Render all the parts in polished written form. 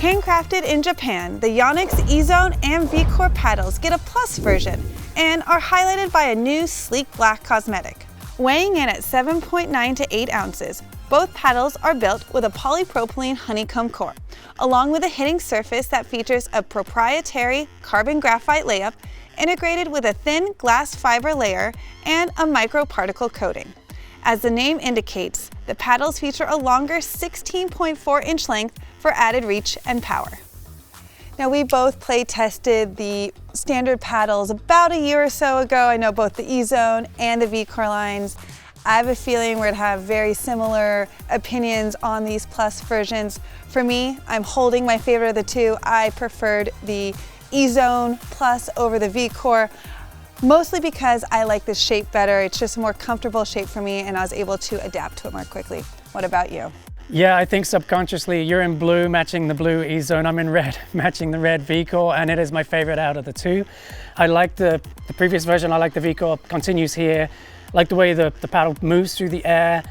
Handcrafted in Japan, the Yonex, EZONE, and VCORE paddles get a plus version and are highlighted by a new sleek black cosmetic. Weighing in at 7.9 to 8 ounces, both paddles are built with a polypropylene honeycomb core, along with a hitting surface that features a proprietary carbon graphite layup integrated with a thin glass fiber layer and a microparticle coating. As the name indicates, the paddles feature a longer 16.4-inch length for added reach and power. Now, we both play tested the standard paddles about a year or so ago. I know both the EZONE and the VCORE lines. I have a feeling we're gonna have very similar opinions on these plus versions. For me, I'm holding my favorite of the two. I preferred the EZONE Plus over the VCORE, mostly because I like this shape better. It's just a more comfortable shape for me, and I was able to adapt to it more quickly. What about you? Yeah, I think subconsciously you're in blue matching the blue EZONE. I'm in red matching the red VCORE, and it is my favorite out of the two. I like the previous version. I like the VCORE, continues here. I like the way the paddle moves through the air.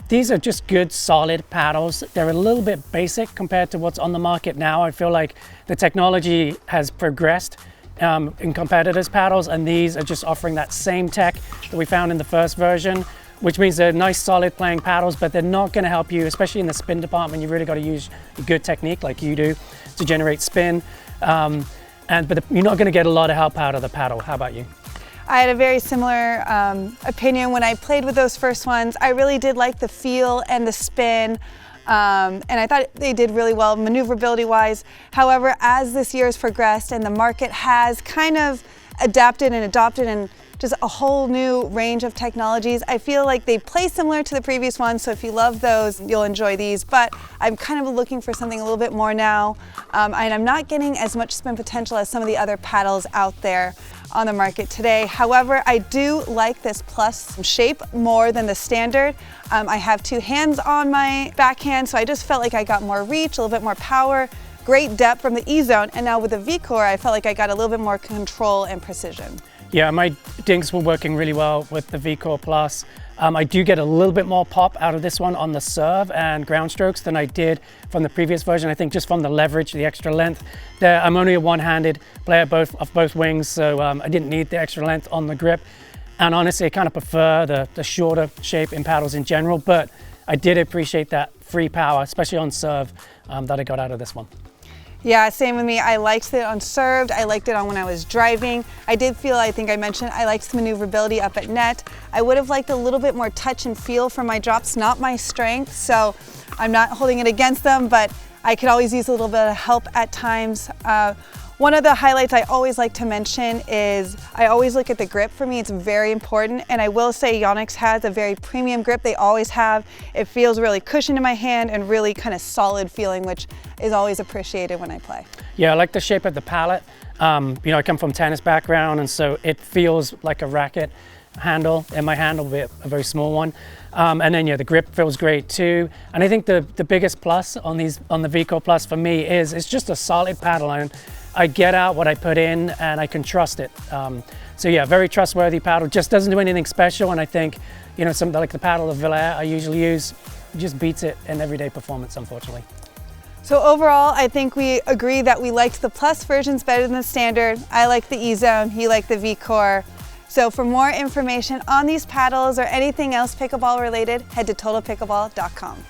These are just good, solid paddles. They're a little bit basic compared to what's on the market now. I feel like the technology has progressed in competitors' paddles, and these are just offering that same tech that we found in the first version, which means they're nice, solid playing paddles, but they're not going to help you, especially in the spin department. You really got to use a good technique like you do to generate spin. But you're not going to get a lot of help out of the paddle. How about you? I had a very similar opinion when I played with those first ones. I really did like the feel and the spin, and I thought they did really well maneuverability-wise. However, as this year has progressed and the market has kind of adapted and adopted and just a whole new range of technologies, I feel like they play similar to the previous ones, so if you love those, you'll enjoy these. But I'm kind of looking for something a little bit more now, and I'm not getting as much spin potential as some of the other paddles out there on the market today. However, I do like this plus shape more than the standard. I have two hands on my backhand, so I just felt like I got more reach, a little bit more power, great depth from the EZONE, and now with the VCORE, I felt like I got a little bit more control and precision. Yeah, my dinks were working really well with the VCORE Plus. I do get a little bit more pop out of this one on the serve and ground strokes than I did from the previous version. I think just from the leverage, the extra length. I'm only a one-handed player of both wings, so I didn't need the extra length on the grip. And honestly, I kind of prefer the shorter shape in paddles in general, but I did appreciate that free power, especially on serve, that I got out of this one. Yeah, same with me. I liked it on served. I liked it on when I was driving. I did feel, I think I mentioned, I liked the maneuverability up at net. I would have liked a little bit more touch and feel for my drops, not my strength, so I'm not holding it against them, but I could always use a little bit of help at times. One of the highlights I always like to mention is I always look at the grip. For me, it's very important, and I will say Yonex has a very premium grip. They always have. It feels really cushioned in my hand and really kind of solid feeling, which is always appreciated when I play. Yeah, I like the shape of the pallet. You know, I come from tennis background, and so it feels like a racket handle, and my hand will be a very small one. And then yeah, the grip feels great too. And I think the biggest plus on the VCORE Plus for me is it's just a solid paddle, and I get out what I put in and I can trust it. So yeah, very trustworthy paddle, just doesn't do anything special. And I think, you know, something like the paddle of Villaire I usually use just beats it in everyday performance, unfortunately. So overall, I think we agree that we liked the plus versions better than the standard. I like the EZONE, you like the VCORE. So for more information on these paddles or anything else pickleball related, head to totalpickleball.com.